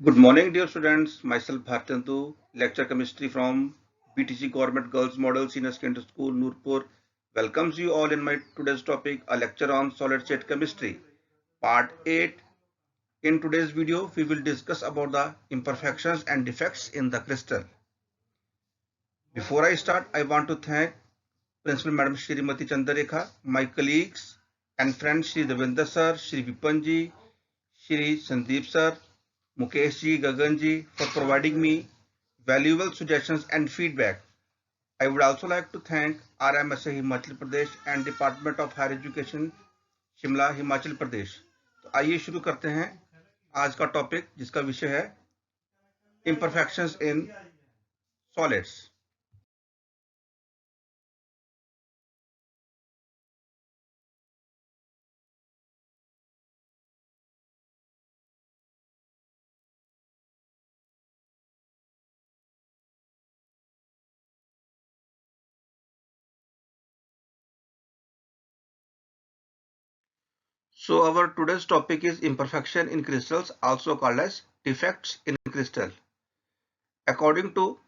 Good morning, dear students. Myself Bhartantu, lecture chemistry from BTC Government Girls Model Senior Secondary School, Nurpur, welcomes you all in my today's topic, a lecture on solid state chemistry, part 8. In today's video, we will discuss about the imperfections and defects in the crystal. Before I start, I want to thank Principal Madam Shrimati Chandarekha, my colleagues and friends Shri Devinder Sir, Shri Vipanji, Shri Sandeep Sir, Mukesh ji, Gagan ji for providing me valuable suggestions and feedback. I would also like to thank RMSA Himachal Pradesh and Department of Higher Education Shimla Himachal Pradesh. तो आइए शुरू करते हैं आज का topic जिसका विषय है imperfections in solids. So our today's topic is imperfection in crystals, also called as defects in crystal. According to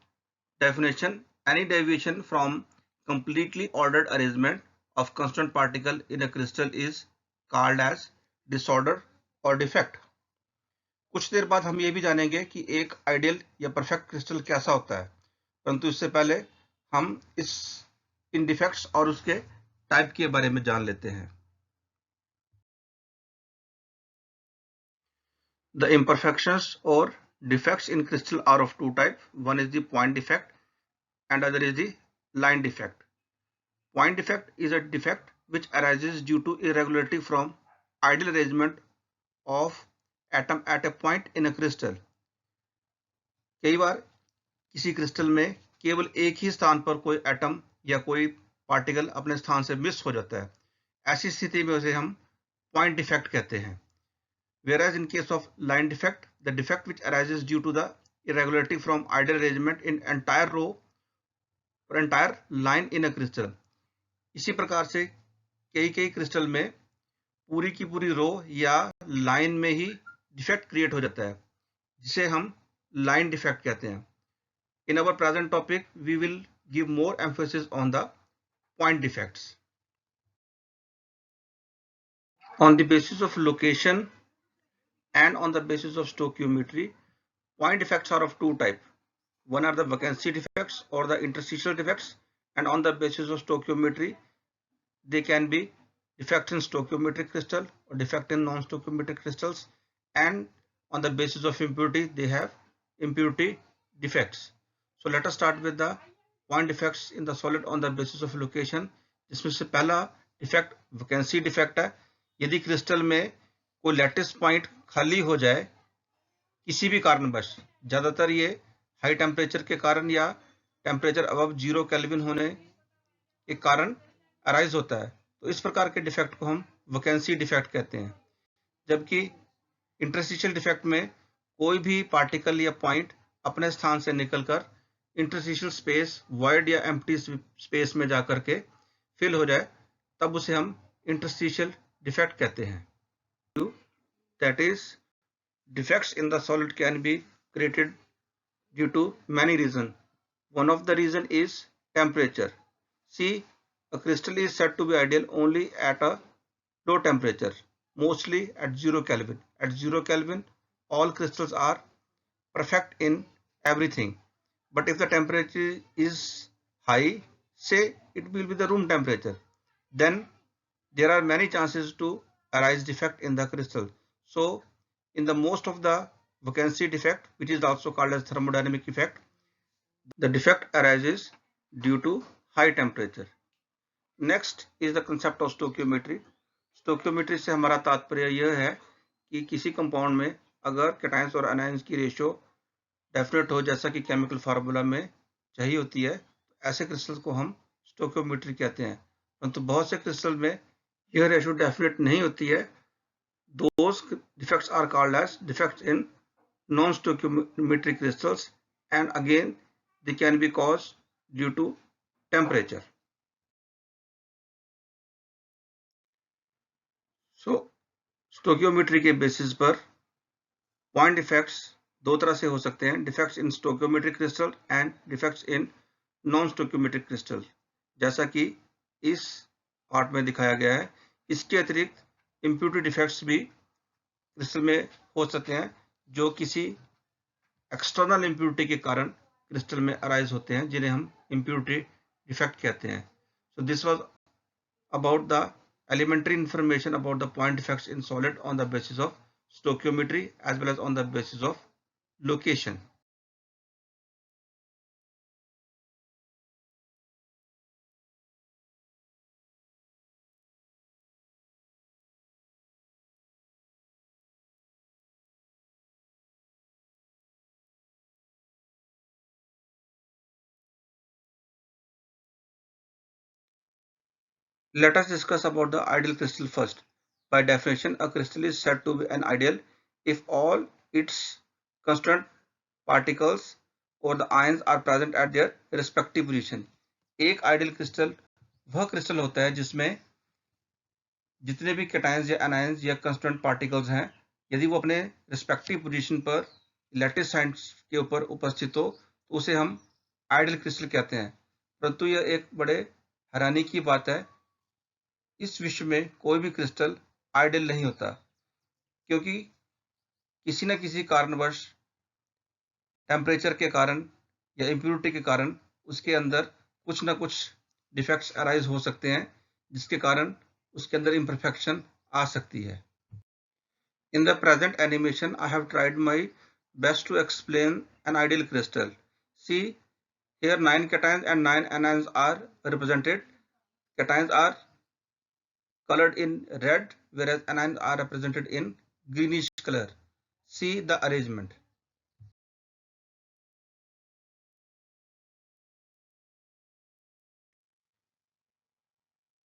definition, any deviation from completely ordered arrangement of constant particle in a crystal is called as disorder or defect. कुछ देर बाद हम ये भी जानेंगे कि एक ideal या perfect crystal कैसा होता है, परंतु इससे पहले हम इन डिफेक्ट्स और उसके टाइप के बारे में जान लेते हैं। The imperfections or defects in crystal are of two types. One is the point defect and other is the line defect. Point defect is a defect which arises due to irregularity from ideal arrangement of atom at a point in a crystal. कई बार किसी crystal में केवल एक ही स्थान पर कोई atom या कोई पार्टिकल अपने स्थान से मिस हो जाता है। ऐसी स्थिति में उसे हम पॉइंट डिफेक्ट कहते हैं। Whereas in case of line defect, the defect which arises due to the irregularity from ideal arrangement in entire row or entire line in a crystal. इसी प्रकार से कई क्रिस्टल में पूरी की पूरी रो या लाइन में ही डिफेक्ट क्रिएट हो जाता है, जिसे हम लाइन डिफेक्ट कहते हैं। In our present topic, we will give more emphasis on the point defects. On the basis of location and on the basis of stoichiometry, point defects are of two types. One are the vacancy defects or the interstitial defects, and on the basis of stoichiometry, they can be defect in stoichiometric crystal or defect in non-stoichiometric crystals, and on the basis of impurity, they have impurity defects. So let us start with the point defects in the solid on the basis of location, जिसमें से पहला defect vacancy defect है। यदि crystal में कोई lattice point खाली हो जाए किसी भी कारणवश, ज्यादातर ये हाई टेम्परेचर के कारण या टेम्परेचर अबव 0 केल्विन होने के कारण अराइज होता है, तो इस प्रकार के डिफेक्ट को हम वैकेंसी डिफेक्ट कहते हैं। जबकि इंटरस्टिशियल डिफेक्ट में कोई भी पार्टिकल या पॉइंट अपने स्थान से निकलकर इंटरस्टिशियल स्पेस, वॉइड या एम्प्टी स्पेस में जाकर के फिल हो जाए, तब उसे हम इंटरस्टिशियल डिफेक्ट कहते हैं। That is, defects in the solid can be created due to many reasons. One of the reason is temperature. See, a crystal is said to be ideal only at a low temperature, mostly at 0 Kelvin. At 0 Kelvin, all crystals are perfect in everything. But if the temperature is high, say it will be the room temperature, then there are many chances to arise defect in the crystal. So in the most of the vacancy defect, which is also called as thermodynamic effect, the defect arises due to high temperature. Next is the concept of stoichiometry. Stoichiometry से हमारा तात्पर्य यह है कि किसी compound में अगर cations और एनायंस की रेशियो डेफिनेट हो, जैसा कि केमिकल फार्मूला में चाहिए होती है, तो ऐसे क्रिस्टल को हम स्टोइकियोमेट्री कहते हैं। परंतु बहुत से क्रिस्टल में यह रेशियो डेफिनेट नहीं होती है। Those defects are called as defects in non-stoichiometric crystals, and again they can be caused due to temperature. So stoichiometry के बेसिस पर पॉइंट डिफेक्ट्स दो तरह से हो सकते हैं, defects in stoichiometric crystal and defects in non stoichiometric crystal, जैसा कि इस पार्ट में दिखाया गया है। इसके अतिरिक्त इम्प्यूरिटी डिफेक्ट्स भी क्रिस्टल में हो सकते हैं, जो किसी एक्सटर्नल इम्प्यूरिटी के कारण क्रिस्टल में अराइज होते हैं, जिन्हें हम इम्प्यूरिटी डिफेक्ट कहते हैं। So this was about the elementary information about the point defects in solid on the basis of stoichiometry as well as on the basis of location. Let us discuss about the ideal crystal first. By definition, a crystal is said to be an ideal if all its constituent particles or the ions are present at their respective position. एक ideal crystal वह crystal होता है जिसमें जितने भी cations या anions या constituent particles हैं, यदि वो अपने रिस्पेक्टिव पोजीशन पर लैटिस साइंस के ऊपर उपस्थित हो तो उसे हम आइडियल क्रिस्टल कहते हैं। परंतु यह एक बड़े हैरानी की बात है, इस विश्व में कोई भी क्रिस्टल आइडियल नहीं होता, क्योंकि किसी न किसी कारणवश टेम्परेचर के कारण या इम्प्यूरिटी के कारण उसके अंदर कुछ न कुछ डिफेक्ट्स अराइज हो सकते हैं, जिसके कारण उसके अंदर इम्परफेक्शन आ सकती है। In the present animation, I have tried my best to explain an ideal crystal. See, here 9 cations and 9 anions are represented. Cations are colored in red, whereas anions are represented in greenish color. See the arrangement.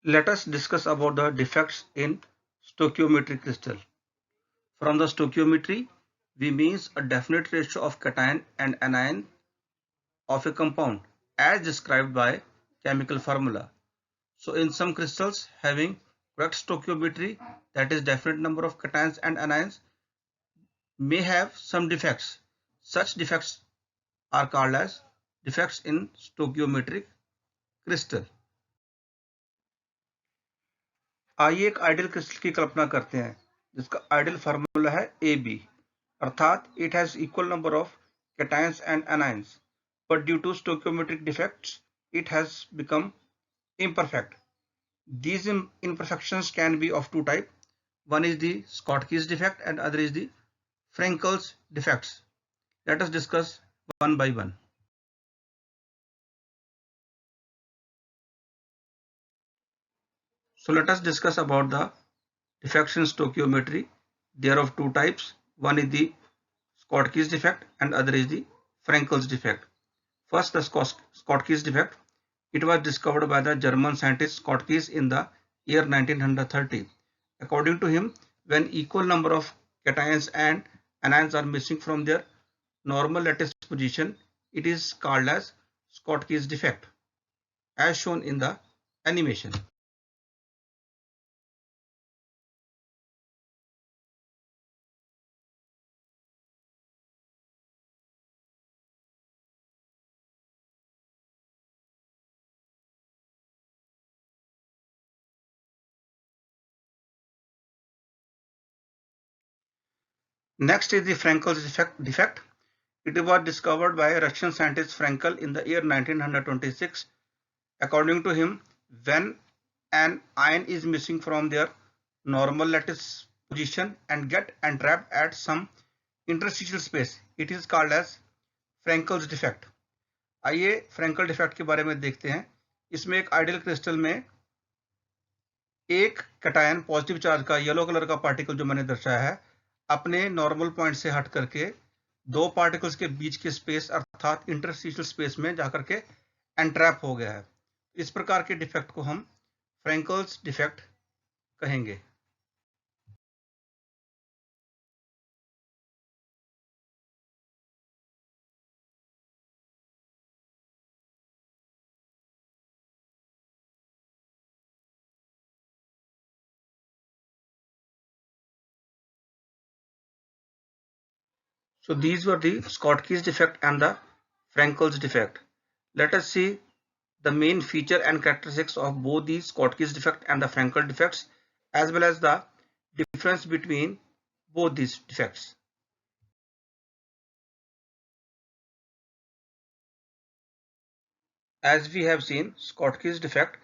Let us discuss about the defects in stoichiometric crystal. From the stoichiometry, we means a definite ratio of cation and anion of a compound as described by chemical formula. So in some crystals having correct stoichiometry, that is definite number of cations and anions, may have some defects. Such defects are called as defects in stoichiometric crystal. आइए एक ideal crystal की कल्पना करते हैं, जिसका ideal formula है AB, अर्थात it has equal number of cations and anions, but due to stoichiometric defects it has become imperfect. These imperfections can be of two types. One is the Schottky's defect and other is the Frankel's defects. Let us discuss one by one. So let us discuss about the defects in stoichiometry. They are of two types. One is the Schottky's defect and other is the Frankel's defect. First, the Schottky's defect. It was discovered by the German scientist Schottky in the year 1930. According to him, when equal number of cations and anions are missing from their normal lattice position, it is called as Schottky's defect, as shown in the animation. Next is the Frankel's defect. It was discovered by Russian scientist Frankel in the year 1926. According to him, when an ion is missing from their normal lattice position and get entrapped at some interstitial space, it is called as Frankel's defect. आइए Frenkel defect के बारे में देखते हैं। इसमें एक ideal crystal में एक कैटायन पॉजिटिव चार्ज का येलो कलर का पार्टिकल जो मैंने दर्शाया है, अपने नॉर्मल पॉइंट से हट करके दो पार्टिकल्स के बीच के स्पेस अर्थात इंटरस्टिशियल स्पेस में जाकर के एंट्रैप हो गया है। इस प्रकार के डिफेक्ट को हम फ्रैंकल्स डिफेक्ट कहेंगे। So these were the Schottky's defect and the Frankel's defect. Let us see the main feature and characteristics of both the Schottky's defect and the Frankel defects, as well as the difference between both these defects. As we have seen, Schottky's defect,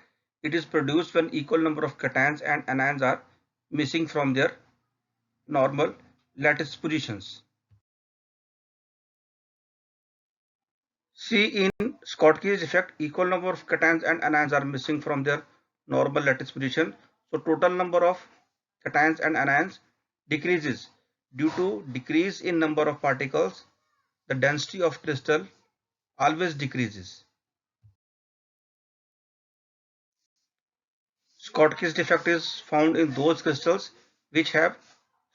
it is produced when equal number of cations and anions are missing from their normal lattice positions. See, in Schottky's effect, equal number of cations and anions are missing from their normal lattice position. So total number of cations and anions decreases. Due to decrease in number of particles, the density of crystal always decreases. Schottky's defect is found in those crystals which have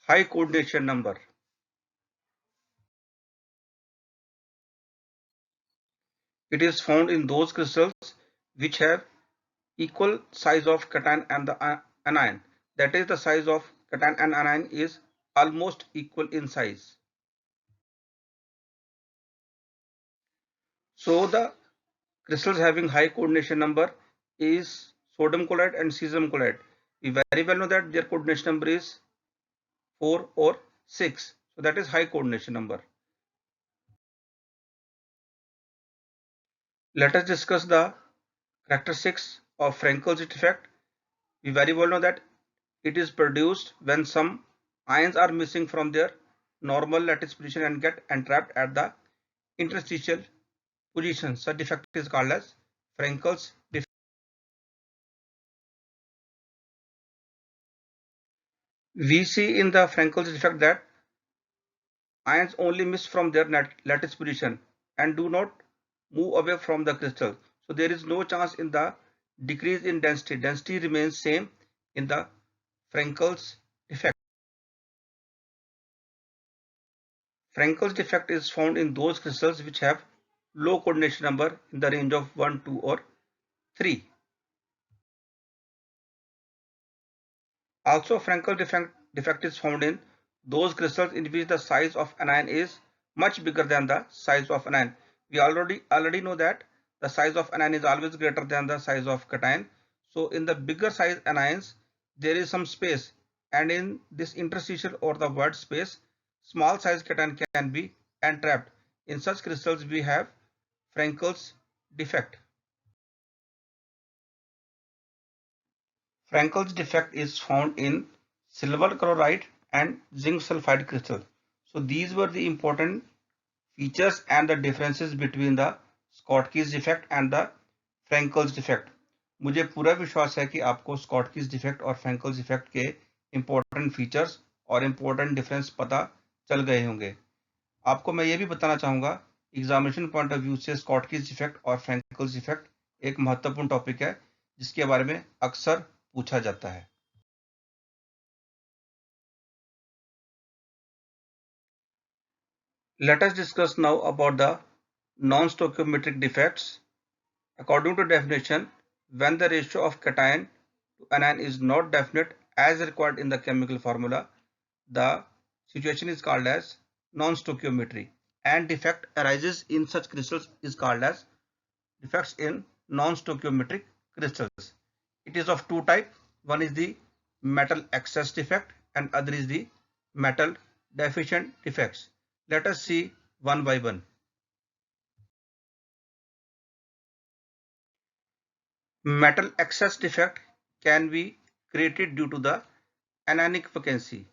high coordination number. It is found in those crystals which have equal size of cation and the anion. That is, the size of cation and anion is almost equal in size. So the crystals having high coordination number is sodium chloride and cesium chloride. We very well know that their coordination number is 4 or 6. So that is high coordination number. Let us discuss the characteristics of Frankel's defect. We very well know that it is produced when some ions are missing from their normal lattice position and get entrapped at the interstitial position. Such defect is called as Frankel's defect. We see in the Frankel's defect that ions only miss from their lattice position and do not move away from the crystal. So there is no chance in the decrease in density. Density remains same in the Frankel's defect. Frankel's defect is found in those crystals which have low coordination number in the range of 1, 2 or 3. Also, Frankel defect is found in those crystals in which the size of anion is much bigger than the size of anion. We already know that the size of anion is always greater than the size of cation. So in the bigger size anions, there is some space, and in this interstitial or the void space, small size cation can be entrapped. In such crystals, we have Frankel's defect. Frankel's defect is found in silver chloride and zinc sulfide crystal. So these were the important features and the differences between the Schottky's defect and the Frankel's defect. मुझे पूरा विश्वास है कि आपको Schottky's defect और Frankel's defect के important features और important difference पता चल गए होंगे. आपको मैं ये भी बताना चाहूँगा, एग्जामिनेशन पॉइंट ऑफ व्यू से Schottky's defect और Frankel's defect एक महत्वपूर्ण टॉपिक है जिसके बारे में अक्सर पूछा जाता है. Let us discuss now about the non-stoichiometric defects. According to definition, when the ratio of cation to anion is not definite as required in the chemical formula, the situation is called as non-stoichiometry, and defect arises in such crystals is called as defects in non-stoichiometric crystals. It is of two types. One is the metal excess defect and other is the metal deficient defects. Let us see one by one. Metal excess defect can be created due to the anionic vacancy.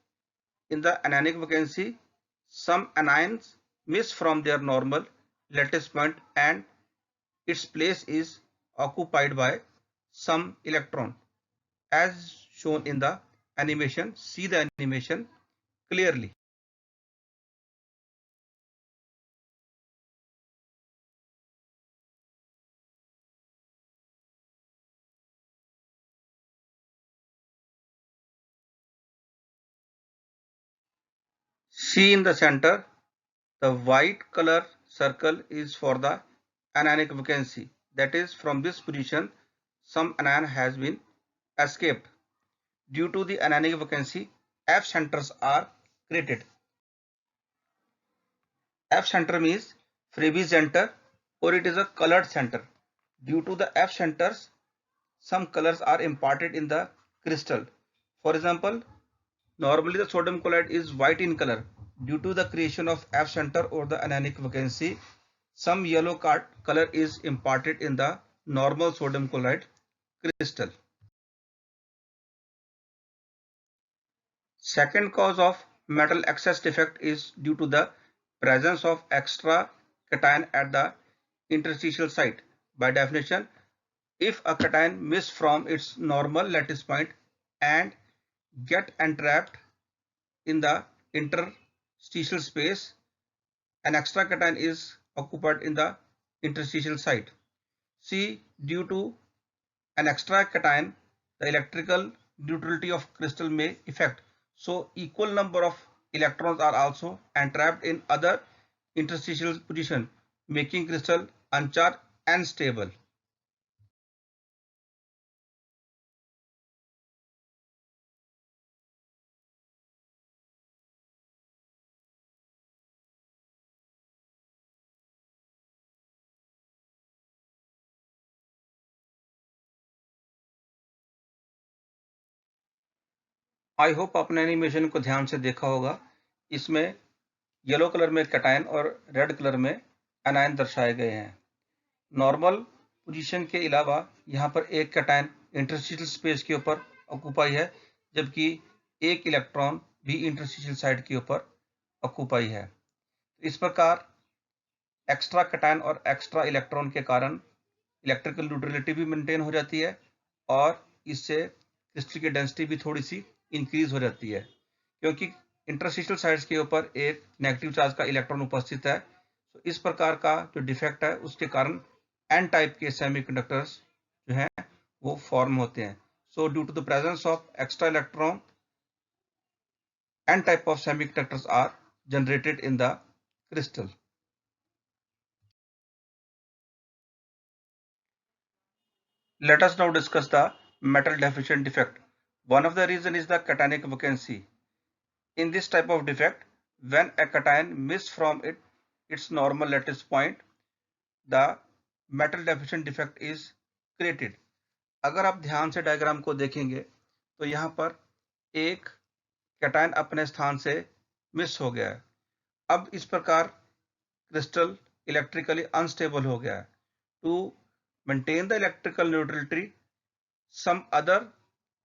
In the anionic vacancy, some anions miss from their normal lattice point and its place is occupied by some electron. As shown in the animation, see the animation clearly. See in the center, the white color circle is for the anionic vacancy. That is, from this position, some anion has been escaped. Due to the anionic vacancy, F centers are created. F center means Frebbe center, or it is a colored center. Due to the F centers, some colors are imparted in the crystal. For example, normally the sodium chloride is white in color. Due to the creation of F center or the anionic vacancy, some yellow color is imparted in the normal sodium chloride crystal. Second cause of metal excess defect is due to the presence of extra cation at the interstitial site. By definition, if a cation miss from its normal lattice point and get entrapped in the interstitial space, an extra cation is occupied in the interstitial site. See, due to an extra cation, the electrical neutrality of crystal may affect. So equal number of electrons are also entrapped in other interstitial position, making crystal uncharged and stable. I hope आपने animation को ध्यान से देखा होगा। इसमें yellow colour में cation और red colour में एनायन दर्शाए गए हैं। नॉर्मल पोजीशन के अलावा यहाँ पर एक कैटायन इंटरस्टिशियल स्पेस के ऊपर ऑक्यूपाई है, जबकि एक इलेक्ट्रॉन भी इंटरस्टिशियल साइड के ऊपर ऑक्यूपाई है। इस प्रकार एक्स्ट्रा कैटायन और एक्स्ट्रा इलेक्ट्रॉन के कारण इलेक्ट्रिकल न्यूट्रलिटी भी मेंटेन हो जाती है और इससे क्रिस्टल की डेंसिटी भी थोड़ी सी इंक्रीज हो जाती है, क्योंकि इंटरस्टिशियल साइड्स के ऊपर एक नेगेटिव चार्ज का इलेक्ट्रॉन उपस्थित है। तो इस प्रकार का जो डिफेक्ट है उसके कारण एन टाइप के सेमीकंडक्टर्स जो हैं वो फॉर्म होते हैं। So due to the presence of extra electron, N type of semiconductors are generated in the crystal. Let us now discuss the metal deficient defect. One of the reason is the cationic vacancy. In this type of defect, when a cation miss from its normal lattice point, the metal deficient defect is created. अगर आप ध्यान से diagram को देखेंगे तो यहाँ पर एक कैटायन अपने स्थान से मिस हो गया है। अब इस प्रकार क्रिस्टल इलेक्ट्रिकली अनस्टेबल हो गया है। To maintain the electrical neutrality, some other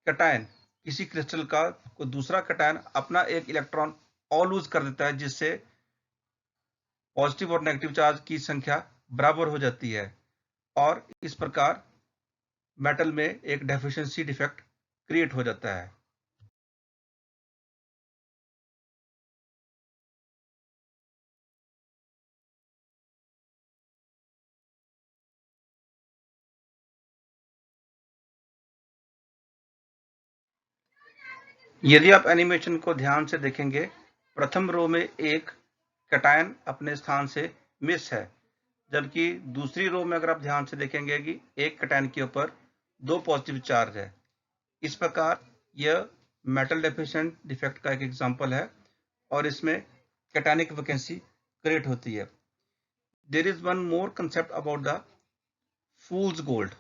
cation, किसी क्रिस्टल का कोई दूसरा कैटायन अपना एक इलेक्ट्रॉन और लूज कर देता है, जिससे पॉजिटिव और नेगेटिव चार्ज की संख्या बराबर हो जाती है और इस प्रकार मेटल में एक डेफिशिएंसी डिफेक्ट क्रिएट हो जाता है। यदि आप एनिमेशन को ध्यान से देखेंगे, प्रथम रो में एक कैटायन अपने स्थान से मिस है, जबकि दूसरी रो में अगर आप ध्यान से देखेंगे कि एक कैटायन के ऊपर दो पॉजिटिव चार्ज है। इस प्रकार यह मेटल डेफिशिएंट डिफेक्ट का एक एग्जांपल है और इसमें कैटायनिक वैकेंसी क्रिएट होती है। There is one more concept about the fool's gold.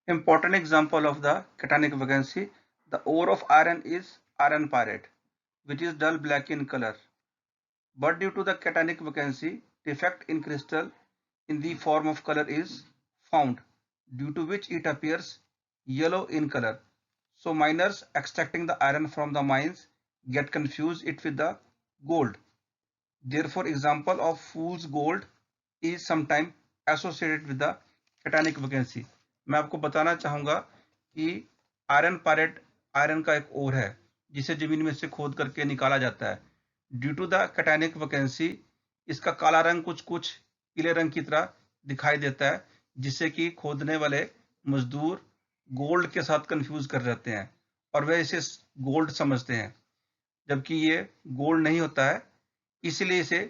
Important example of the cationic vacancy, the ore of iron is iron pyrite, which is dull black in color. But due to the cationic vacancy, defect in crystal in the form of color is found, due to which it appears yellow in color. So miners extracting the iron from the mines get confused it with the gold. Therefore, example of fool's gold is sometimes associated with the cationic vacancy. मैं आपको बताना चाहूंगा कि iron pirate iron का एक ओर है जिसे जमीन में से खोद करके निकाला जाता है। Due to the cationic vacancy इसका काला रंग कुछ कुछ पीले रंग की तरह दिखाई देता है, जिससे कि खोदने वाले मजदूर गोल्ड के साथ कंफ्यूज कर जाते हैं और वे इसे गोल्ड समझते हैं, जबकि ये गोल्ड नहीं होता है। इसलिए इसे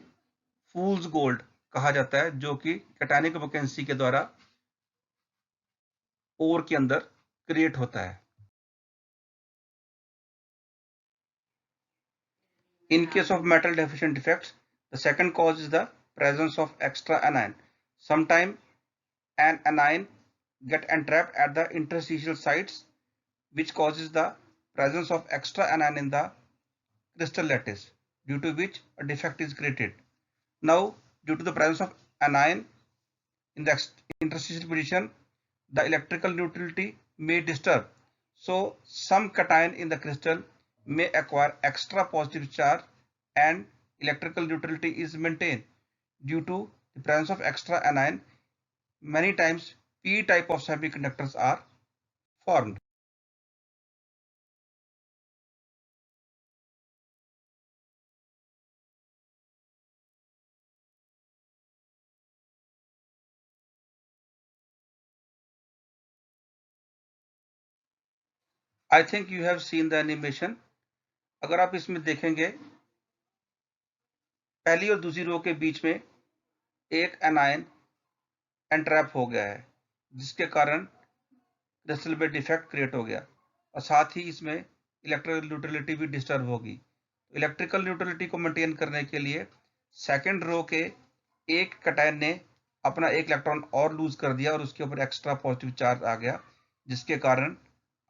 फूल्स गोल्ड कहा जाता है, जो कि कैटायनिक वैकेंसी के द्वारा ओर के अंदर क्रिएट होता है। In case of metal deficient defects, the second cause is the presence of extra anion. Sometimes an anion get entrapped at the interstitial sites, which causes the presence of extra anion in the crystal lattice, due to which a defect is created. Now, due to the presence of anion in the interstitial position, the electrical neutrality may disturb. So, some cation in the crystal may acquire extra positive charge and electrical neutrality is maintained. Due to the presence of extra anion, many times p type of semiconductors are formed. I think you have seen the animation. अगर आप इसमें देखेंगे, पहली और दूसरी रो के बीच में एक एनायन एंट्रैप हो गया है, जिसके कारण क्रिस्टल में डिफेक्ट क्रिएट हो गया और साथ ही इसमें इलेक्ट्रिकल न्यूट्रलिटी भी डिस्टर्ब होगी। तो इलेक्ट्रिकल न्यूट्रलिटी को मेंटेन करने के लिए सेकंड रो के एक कैटायन ने अपना एक इलेक्ट्रॉन और लूज कर दिया और उसके ऊपर एक्स्ट्रा पॉजिटिव चार्ज आ गया, जिसके कारण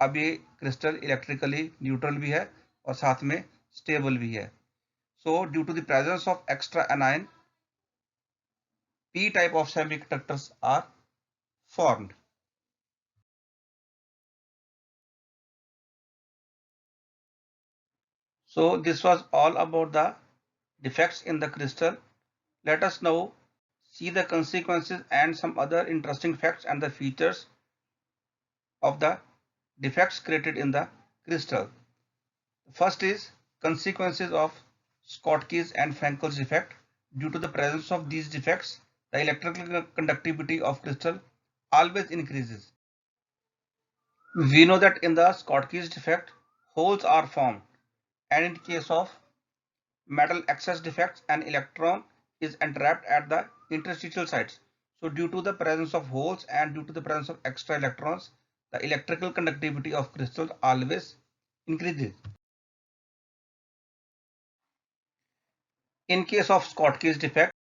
अब ये क्रिस्टल इलेक्ट्रिकली न्यूट्रल भी है और साथ में स्टेबल भी है। So due to the presence of extra anion, p type of semiconductors are formed. So this was all about the defects in the crystal. Let us now see the consequences and some other interesting facts and the features of the defects created in the crystal. First is consequences of Schottky's and Frankel's defect. Due to the presence of these defects, the electrical conductivity of crystal always increases. We know that in the Schottky's defect, holes are formed, and in case of metal excess defects, an electron is entrapped at the interstitial sites. So due to the presence of holes and due to the presence of extra electrons, the electrical conductivity of crystals always increases. In case of Schottky's defect,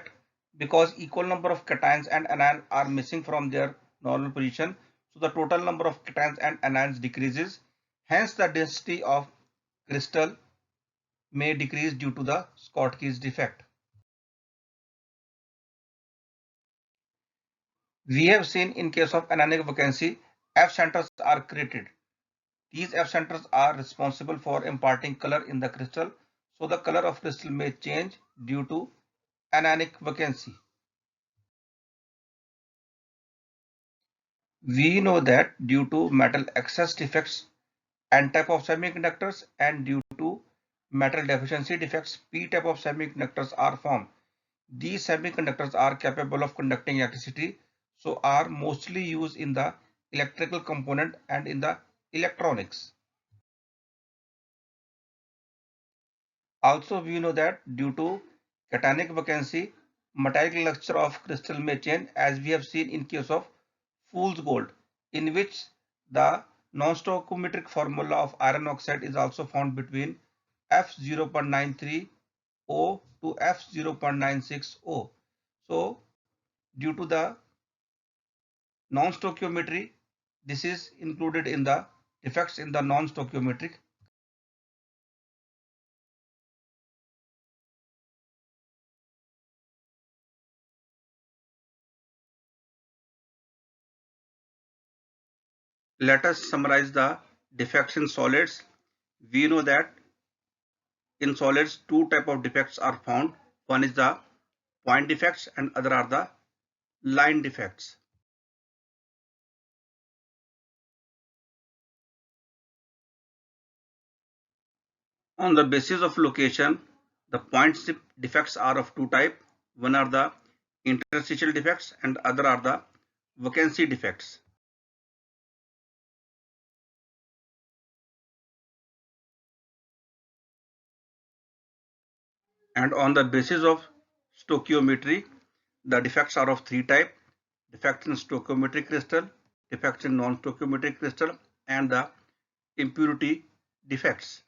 because equal number of cations and anions are missing from their normal position, so the total number of cations and anions decreases. Hence the density of crystal may decrease due to the Schottky's defect. We have seen in case of anionic vacancy, F centers are created. These F centers are responsible for imparting color in the crystal. So the color of crystal may change due to anionic vacancy. We know that due to metal excess defects N type of semiconductors and due to metal deficiency defects P type of semiconductors are formed. These semiconductors are capable of conducting electricity, so are mostly used in the electrical component and in the electronics. Also, we know that due to cationic vacancy, metallic structure of crystal may change, as we have seen in case of fool's gold, in which the non-stoichiometric formula of iron oxide is also found between F0.93 O to F0.96 O. So, due to the non-stoichiometry, this is included in the defects in the non-stoichiometric. Let us summarize the defects in solids. We know that in solids two type of defects are found. One is the point defects and other are the line defects. On the basis of location, the point defects are of two types. One are the interstitial defects and other are the vacancy defects. And on the basis of stoichiometry, the defects are of three types: defects in stoichiometric crystal, defects in non-stoichiometric crystal, and the impurity defects.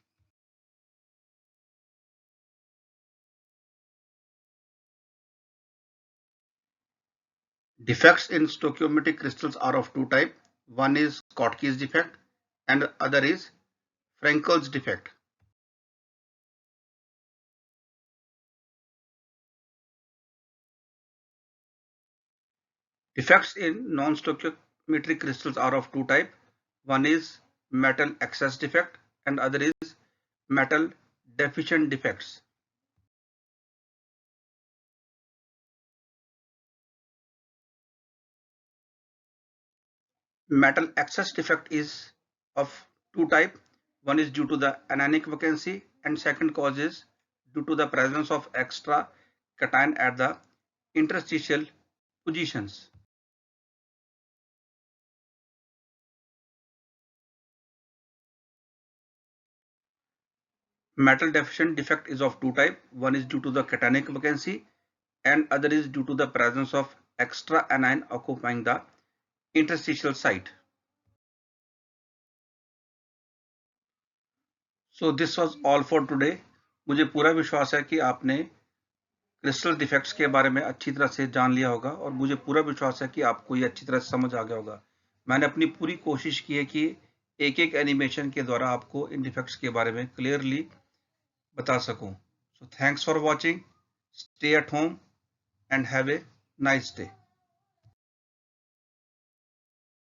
Defects in stoichiometric crystals are of two types. One is Schottky's defect and other is Frenkel's defect. Defects in non-stoichiometric crystals are of two types. One is metal excess defect and other is metal deficient defects. Metal excess defect is of two types. One is due to the anionic vacancy and second cause is due to the presence of extra cation at the interstitial positions. Metal deficient defect is of two types. One is due to the cationic vacancy and other is due to the presence of extra anion occupying the interstitial site. So this was all for today. मुझे पूरा विश्वास है कि आपने crystal defects के बारे में अच्छी तरह से जान लिया होगा और मुझे पूरा विश्वास है कि आपको ये अच्छी तरह से समझ आ गया होगा। मैंने अपनी पूरी कोशिश की है कि एक एक एनिमेशन के द्वारा आपको इन डिफेक्ट्स के बारे में क्लियरली बता सकूं। So thanks for watching. Stay at home and have a nice day.